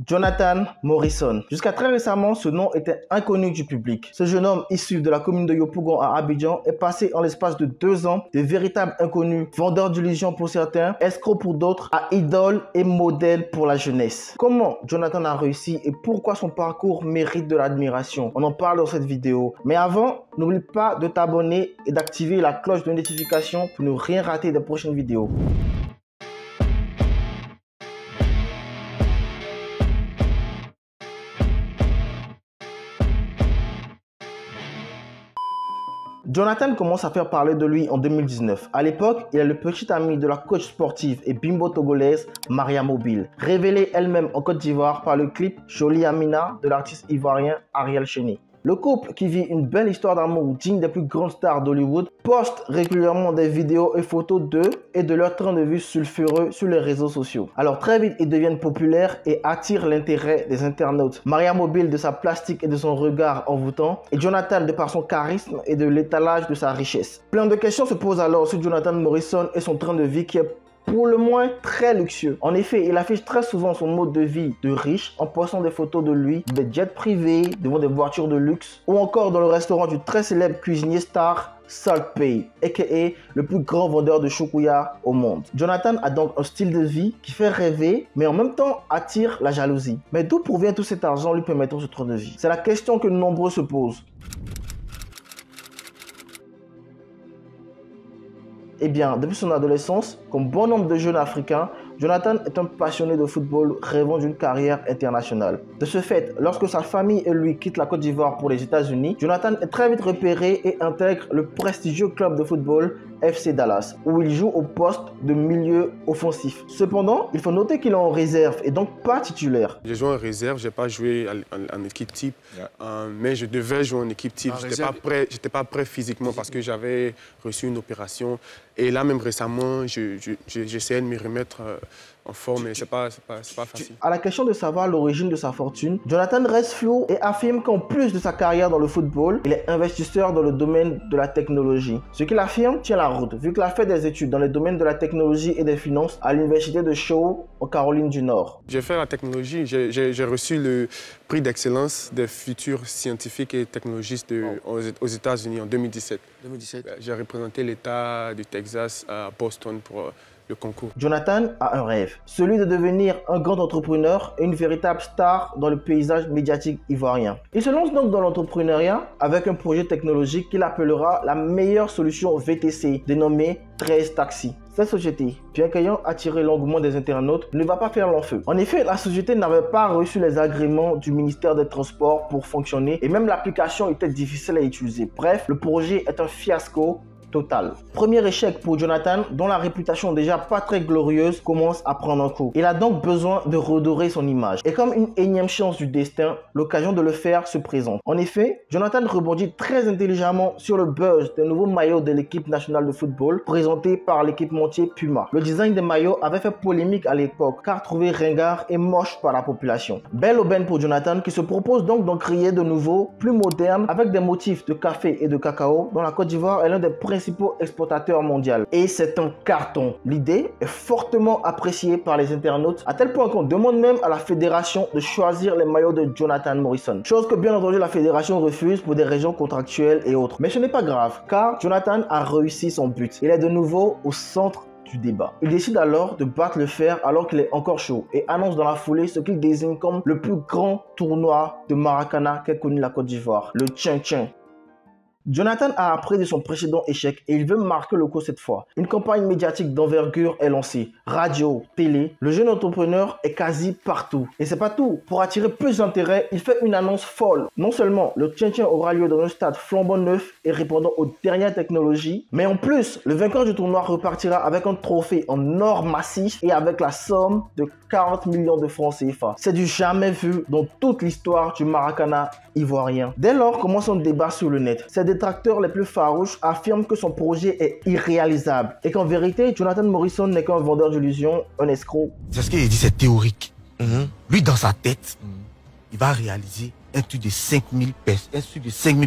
Jonathan Morrison. Jusqu'à très récemment, ce nom était inconnu du public. Ce jeune homme issu de la commune de Yopougon à Abidjan est passé en l'espace de 2 ans de véritable inconnu, vendeur d'illusions pour certains, escroc pour d'autres, à idole et modèle pour la jeunesse. Comment Jonathan a réussi et pourquoi son parcours mérite de l'admiration? On en parle dans cette vidéo. Mais avant, n'oublie pas de t'abonner et d'activer la cloche de notification pour ne rien rater des prochaines vidéos. Jonathan commence à faire parler de lui en 2019. À l'époque, il est le petit ami de la coach sportive et bimbo togolaise Maria Mobile, révélée elle-même en Côte d'Ivoire par le clip Jolie Amina de l'artiste ivoirien Ariel Cheney. Le couple, qui vit une belle histoire d'amour digne des plus grandes stars d'Hollywood, poste régulièrement des vidéos et photos d'eux et de leur train de vie sulfureux sur les réseaux sociaux. Alors très vite, ils deviennent populaires et attirent l'intérêt des internautes. Maria Mobile de sa plastique et de son regard envoûtant, et Jonathan de par son charisme et de l'étalage de sa richesse. Plein de questions se posent alors sur Jonathan Morrison et son train de vie qui est pour le moins très luxueux. En effet, il affiche très souvent son mode de vie de riche en postant des photos de lui, des jets privés, devant des voitures de luxe, ou encore dans le restaurant du très célèbre cuisinier star Salt Bae, a.k.a. le plus grand vendeur de choukouya au monde. Jonathan a donc un style de vie qui fait rêver, mais en même temps attire la jalousie. Mais d'où provient tout cet argent lui permettant ce train de vie? C'est la question que nombreux se posent. Eh bien, depuis son adolescence, comme bon nombre de jeunes africains, Jonathan est un passionné de football rêvant d'une carrière internationale. De ce fait, lorsque sa famille et lui quittent la Côte d'Ivoire pour les États-Unis, Jonathan est très vite repéré et intègre le prestigieux club de football FC Dallas, où il joue au poste de milieu offensif. Cependant, il faut noter qu'il est en réserve et donc pas titulaire. J'ai joué en réserve, je n'ai pas joué en équipe type, mais je devais jouer en équipe type. Je n'étais pas prêt physiquement parce que j'avais reçu une opération. Et là, même récemment, j'essayais de me remettre en forme, mais ce n'est pas facile. À la question de savoir l'origine de sa fortune, Jonathan reste flou et affirme qu'en plus de sa carrière dans le football, il est investisseur dans le domaine de la technologie. Ce qu'il affirme tient la route, vu qu'il a fait des études dans les domaines de la technologie et des finances à l'université de Shaw, en Caroline du Nord. J'ai fait la technologie, j'ai reçu le prix d'excellence des futurs scientifiques et technologistes aux États-Unis en 2017. J'ai représenté l'État du Texas à Boston pour le concours. Jonathan a un rêve, celui de devenir un grand entrepreneur et une véritable star dans le paysage médiatique ivoirien. Il se lance donc dans l'entrepreneuriat avec un projet technologique qu'il appellera la meilleure solution VTC, dénommée 13 Taxi. Cette société, bien qu'ayant attiré l'engouement des internautes, ne va pas faire long feu. En effet, la société n'avait pas reçu les agréments du ministère des Transports pour fonctionner et même l'application était difficile à utiliser. Bref, le projet est un fiasco total. Premier échec pour Jonathan, dont la réputation déjà pas très glorieuse commence à prendre un coup. Il a donc besoin de redorer son image. Et comme une énième chance du destin, l'occasion de le faire se présente. En effet, Jonathan rebondit très intelligemment sur le buzz des nouveaux maillots de l'équipe nationale de football présentés par l'équipementier Puma. Le design des maillots avait fait polémique à l'époque car trouvé ringard et moche par la population. Belle aubaine pour Jonathan qui se propose donc d'en créer de nouveaux, plus modernes, avec des motifs de café et de cacao, dont la Côte d'Ivoire est l'un des principaux exportateurs mondiaux. Et c'est un carton. L'idée est fortement appréciée par les internautes, à tel point qu'on demande même à la fédération de choisir les maillots de Jonathan Morrison. Chose que bien entendu la fédération refuse pour des raisons contractuelles et autres. Mais ce n'est pas grave, car Jonathan a réussi son but. Il est de nouveau au centre du débat. Il décide alors de battre le fer alors qu'il est encore chaud et annonce dans la foulée ce qu'il désigne comme le plus grand tournoi de Maracana qu'ait connu la Côte d'Ivoire, le Tchin Tchin. Jonathan a appris de son précédent échec et il veut marquer le coup cette fois. Une campagne médiatique d'envergure est lancée. Radio, télé, le jeune entrepreneur est quasi partout. Et c'est pas tout. Pour attirer plus d'intérêt, il fait une annonce folle. Non seulement le Tchin-Tchin aura lieu dans un stade flambant neuf et répondant aux dernières technologies, mais en plus, le vainqueur du tournoi repartira avec un trophée en or massif et avec la somme de 40 millions de francs CFA. C'est du jamais vu dans toute l'histoire du Maracana ivoirien. Dès lors, commence un débat sur le net. Ses détracteurs les plus farouches affirment que son projet est irréalisable et qu'en vérité, Jonathan Morrison n'est qu'un vendeur d'illusions, un escroc. C'est ce qu'il dit, c'est théorique. Lui, dans sa tête, il va réaliser un truc de 5000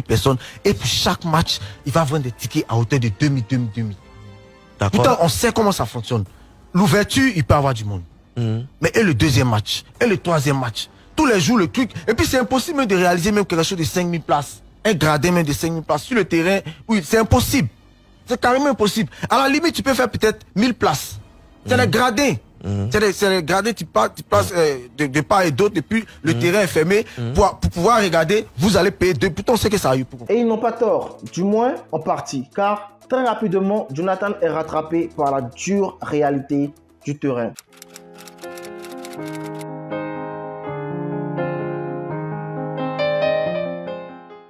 personnes et pour chaque match, il va vendre des tickets à hauteur de 2000. Pourtant, on sait comment ça fonctionne. L'ouverture, il peut avoir du monde. Mais et le deuxième match? Et le troisième match? Tous les jours, le truc. Et puis, c'est impossible même de réaliser même quelque chose de 5000 places. Un gradin même de 5000 places sur le terrain. Oui, c'est impossible. C'est carrément impossible. À la limite, tu peux faire peut-être 1000 places. C'est les gradins. C'est les gradins, tu passes de part et d'autre, et puis le terrain est fermé. Pour pouvoir regarder, vous allez payer 2. Pourtant, on sait que ça a eu. Et ils n'ont pas tort, du moins en partie. Car très rapidement, Jonathan est rattrapé par la dure réalité du terrain.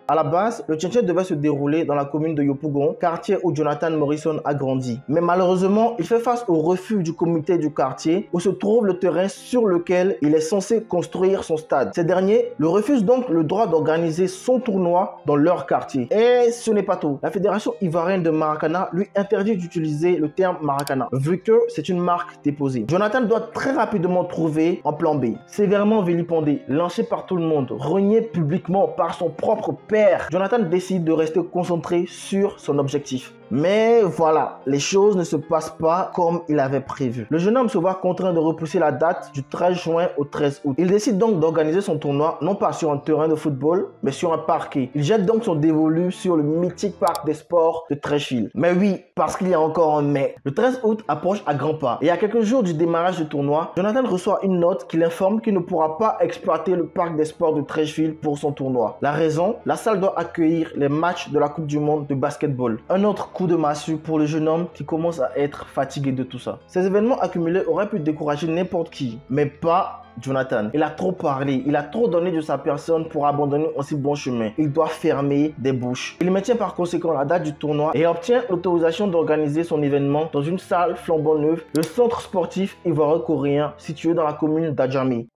À la base, le Tchètchène devait se dérouler dans la commune de Yopougon, quartier où Jonathan Morrison a grandi. Mais malheureusement, il fait face au refus du comité du quartier où se trouve le terrain sur lequel il est censé construire son stade. Ces derniers le refusent donc le droit d'organiser son tournoi dans leur quartier. Et ce n'est pas tout. La fédération ivoirienne de Maracana lui interdit d'utiliser le terme Maracana, vu que c'est une marque déposée. Jonathan doit très rapidement trouver un plan B. Sévèrement vilipendé, lynché par tout le monde, renié publiquement par son propre père, Jonathan décide de rester concentré sur son objectif. Mais voilà, les choses ne se passent pas comme il avait prévu. Le jeune homme se voit contraint de repousser la date du 13 juin au 13 août. Il décide donc d'organiser son tournoi, non pas sur un terrain de football, mais sur un parquet. Il jette donc son dévolu sur le mythique parc des sports de Treichville. Mais oui, parce qu'il y a encore un mais. Le 13 août approche à grands pas. Et à quelques jours du démarrage du tournoi, Jonathan reçoit une note qui l'informe qu'il ne pourra pas exploiter le parc des sports de Treichville pour son tournoi. La raison, la salle doit accueillir les matchs de la Coupe du Monde de basketball. Un autre coup de massue pour le jeune homme qui commence à être fatigué de tout ça. Ces événements accumulés auraient pu décourager n'importe qui, mais pas Jonathan. Il a trop parlé, il a trop donné de sa personne pour abandonner un si bon chemin. Il doit fermer des bouches. Il maintient par conséquent la date du tournoi et obtient l'autorisation d'organiser son événement dans une salle flambant neuve, le centre sportif ivoiro-coréen situé dans la commune d'Adjamé.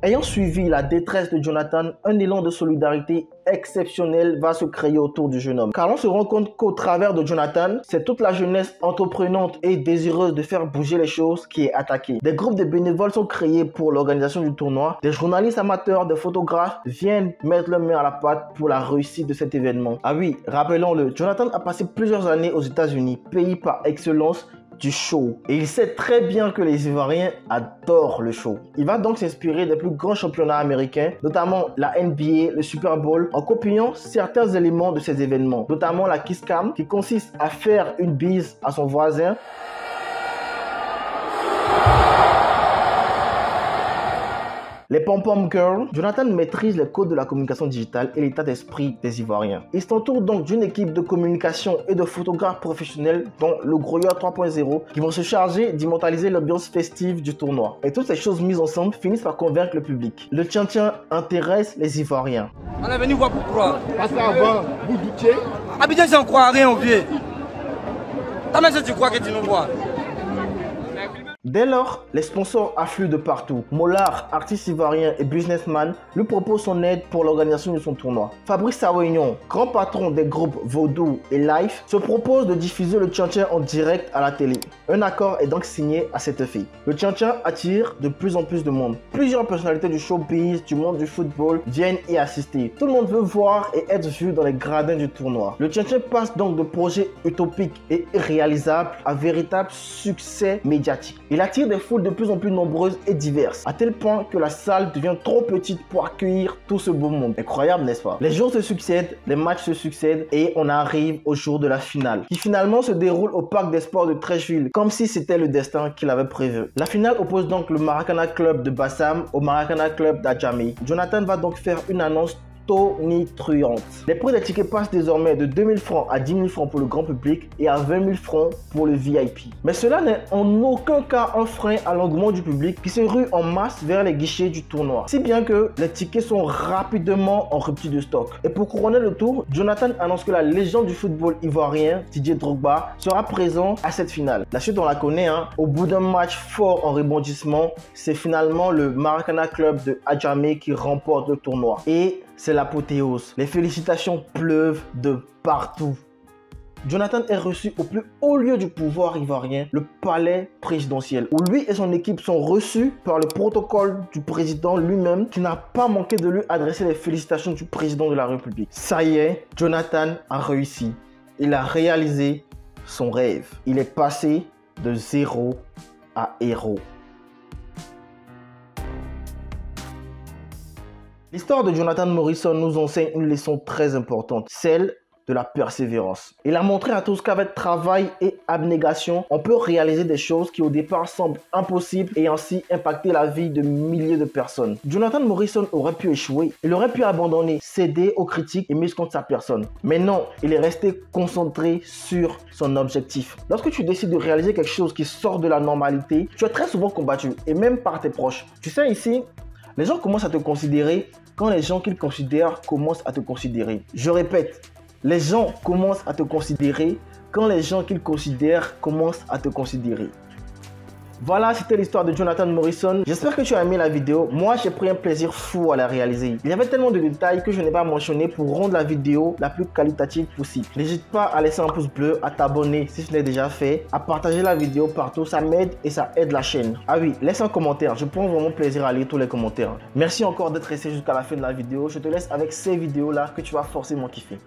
Ayant suivi la détresse de Jonathan, un élan de solidarité exceptionnel va se créer autour du jeune homme. Car on se rend compte qu'au travers de Jonathan, c'est toute la jeunesse entreprenante et désireuse de faire bouger les choses qui est attaquée. Des groupes de bénévoles sont créés pour l'organisation du tournoi. Des journalistes amateurs, des photographes viennent mettre leur main à la pâte pour la réussite de cet événement. Ah oui, rappelons-le, Jonathan a passé plusieurs années aux États-Unis, pays par excellence du show. Et il sait très bien que les Ivoiriens adorent le show. Il va donc s'inspirer des plus grands championnats américains, notamment la NBA, le Super Bowl, en copiant certains éléments de ces événements, notamment la kiss cam, qui consiste à faire une bise à son voisin. Les pom-pom girls, Jonathan maîtrise les codes de la communication digitale et l'état d'esprit des Ivoiriens. Il s'entoure donc d'une équipe de communication et de photographes professionnels, dont le Groyer 3.0, qui vont se charger d'immortaliser l'ambiance festive du tournoi. Et toutes ces choses mises ensemble finissent par convaincre le public. Le tien-tien intéresse les Ivoiriens. On est venu voir pour croire. Parce qu'avant, vous doutiez. Abidjan, j'en crois à rien, au vieux. Comment est-ce que tu crois que tu nous vois? Dès lors, les sponsors affluent de partout. Mollard, artiste ivoirien et businessman, lui propose son aide pour l'organisation de son tournoi. Fabrice Sawignon, grand patron des groupes Vaudou et Life, se propose de diffuser le tchantchien en direct à la télé. Un accord est donc signé à cet effet. Le tchantchien attire de plus en plus de monde. Plusieurs personnalités du showbiz, du monde du football viennent y assister. Tout le monde veut voir et être vu dans les gradins du tournoi. Le tchantchien passe donc de projets utopiques et irréalisables à véritable succès médiatique. Il attire des foules de plus en plus nombreuses et diverses, à tel point que la salle devient trop petite pour accueillir tout ce beau monde. Incroyable, n'est-ce pas? Les jours se succèdent, les matchs se succèdent et on arrive au jour de la finale, qui finalement se déroule au parc des sports de Treichville, comme si c'était le destin qu'il avait prévu. La finale oppose donc le Maracana Club de Bassam au Maracana Club d'Adjamé. Jonathan va donc faire une annonce tonitruante. Les prix des tickets passent désormais de 2000 francs à 10 000 francs pour le grand public et à 20 000 francs pour le VIP. Mais cela n'est en aucun cas un frein à l'engouement du public qui se rue en masse vers les guichets du tournoi. Si bien que les tickets sont rapidement en rupture de stock. Et pour couronner le tour, Jonathan annonce que la légende du football ivoirien, Didier Drogba, sera présent à cette finale. La suite on la connaît, hein. Au bout d'un match fort en rebondissement, c'est finalement le Maracana Club de Adjamé qui remporte le tournoi. Et c'est l'apothéose. Les félicitations pleuvent de partout. Jonathan est reçu au plus haut lieu du pouvoir ivoirien, le palais présidentiel, où lui et son équipe sont reçus par le protocole du président lui-même, qui n'a pas manqué de lui adresser les félicitations du président de la République. Ça y est, Jonathan a réussi. Il a réalisé son rêve. Il est passé de 0 à héros. L'histoire de Jonathan Morrison nous enseigne une leçon très importante, celle de la persévérance. Il a montré à tous qu'avec travail et abnégation, on peut réaliser des choses qui au départ semblent impossibles et ainsi impacter la vie de milliers de personnes. Jonathan Morrison aurait pu échouer, il aurait pu abandonner, céder aux critiques et mises contre sa personne. Mais non, il est resté concentré sur son objectif. Lorsque tu décides de réaliser quelque chose qui sort de la normalité, tu es très souvent combattu et même par tes proches. Tu sais ici, les gens commencent à te considérer quand les gens qu'ils considèrent commencent à te considérer. Je répète, les gens commencent à te considérer quand les gens qu'ils considèrent commencent à te considérer. Voilà, c'était l'histoire de Jonathan Morrison. J'espère que tu as aimé la vidéo. Moi, j'ai pris un plaisir fou à la réaliser. Il y avait tellement de détails que je n'ai pas mentionné pour rendre la vidéo la plus qualitative possible. N'hésite pas à laisser un pouce bleu, à t'abonner si ce n'est déjà fait, à partager la vidéo partout. Ça m'aide et ça aide la chaîne. Ah oui, laisse un commentaire. Je prends vraiment plaisir à lire tous les commentaires. Merci encore d'être resté jusqu'à la fin de la vidéo. Je te laisse avec ces vidéos-là que tu vas forcément kiffer.